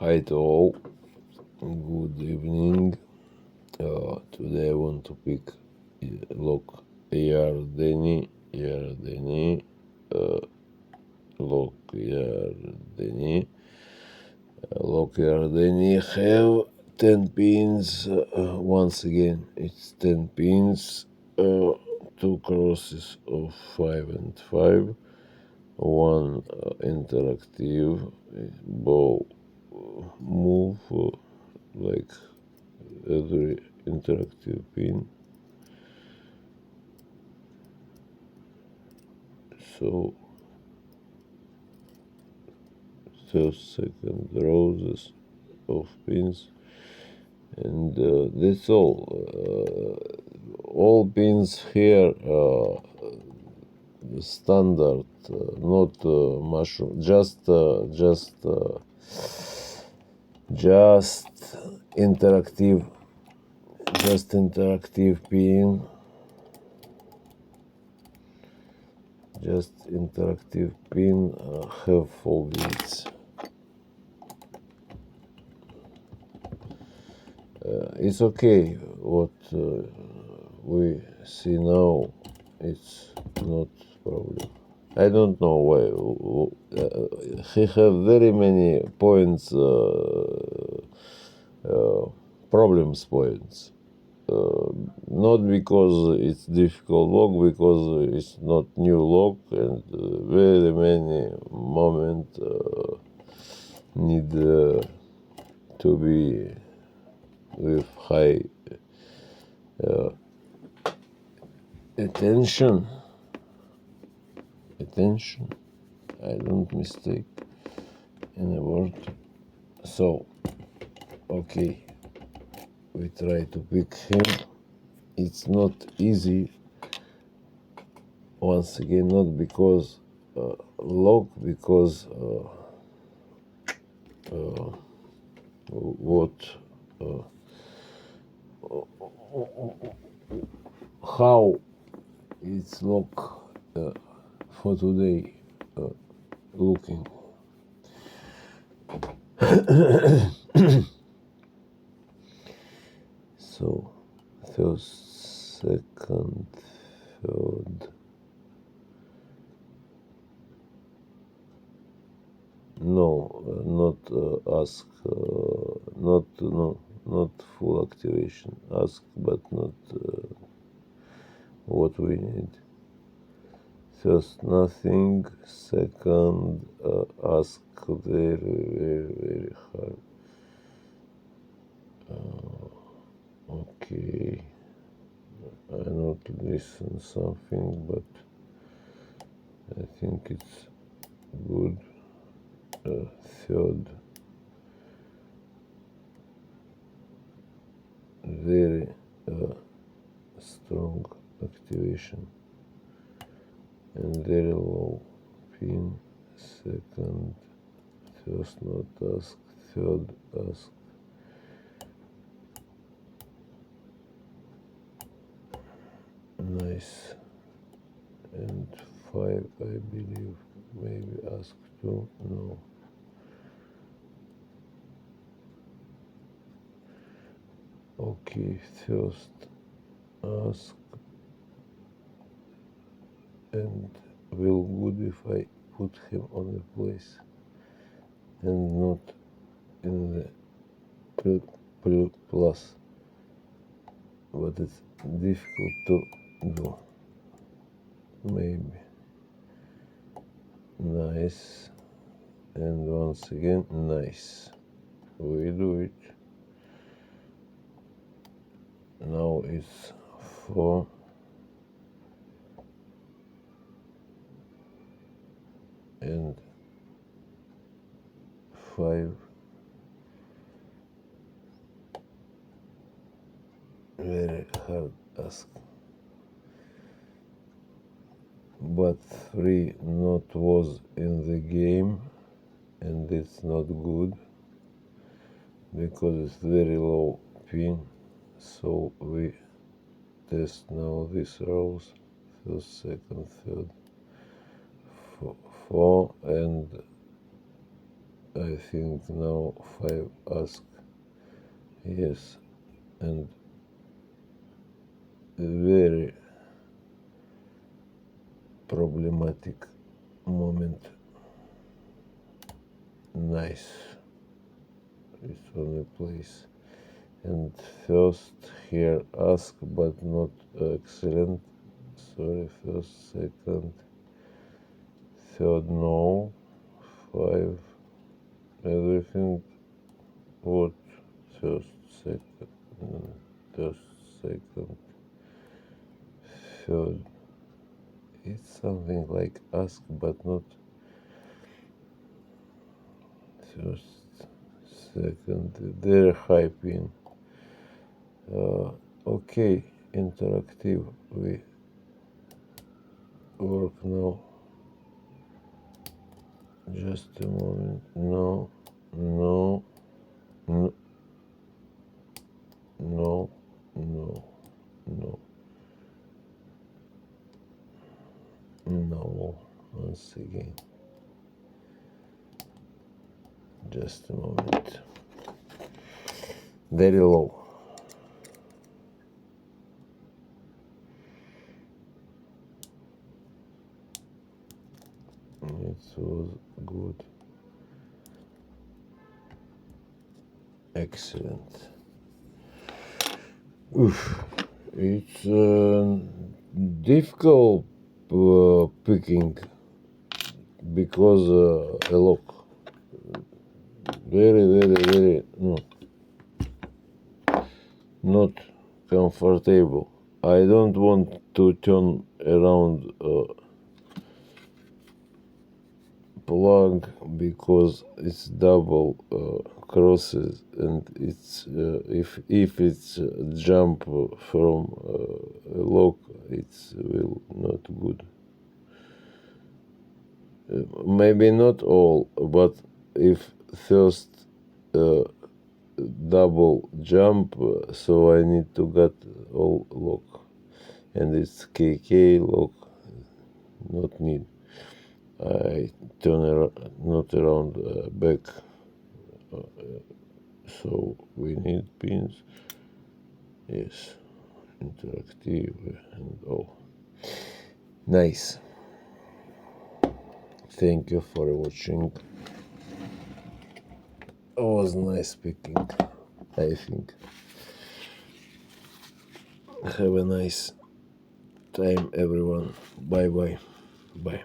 Hi to all. Good evening. Today I want to pick lock YARDENI, lock YARDENI. Lock YARDENI have 10 pins. Once again, it's 10 pins. Two crosses of 5 and 5. One interactive bow move like every interactive pin. So first, second rows of pins, and that's all. All pins here standard, not mushroom, just interactive, pin. Just interactive pin have four beads. It's okay. What we see now, it's not problem. I don't know why. He have very many points, problems points. Not because it's difficult log, because it's not new log, and very many moment need to be with high attention. I don't mistake in a word. So, okay, we try to pick him. It's not easy. Once again, not because log, because what how it's look for today looking. So first, second, third. No, not ask. Not full activation. Ask, but not what we need. First, nothing. Second, ask very hard. Okay. I not listen something, but I think it's good. Third, very strong activation and very low pin. Second, first not ask, third ask. Nice. And 5, I believe, maybe ask 2, no. Okay, first ask, and will good if I put him on the place and not in the plus, but it's difficult to do. Maybe. Nice. And once again, nice. We do it. Now it's 4. And 5. Very hard ask. But 3 not was in the game, and it's not good because it's very low pin. So we test now these rows, first, second, third, 4, and I think now 5 ask. Yes, and very problematic moment. Nice. It's only place. And first here ask but not excellent. Sorry, first, second, third no. 5 everything. What? First, second, first, second, third. It's something like ask but not first, second. They're hyping. Okay, interactive. We work now. Just a moment. No, no, no, no, no, no, no. Once again. Just a moment. Very low. It was good. Excellent. Oof. It's difficult picking because a lock. Very, very, very not comfortable. I don't want to turn around plug because it's double crosses, and it's if it's jump from lock, it's will not good. Maybe not all, but if first double jump, so I need to get all lock, and it's KK lock, not need. I turn not around back, so we need pins. Yes, interactive and all. Nice. Thank you for watching. It was nice speaking, I think. Have a nice time, everyone. Bye bye. Bye.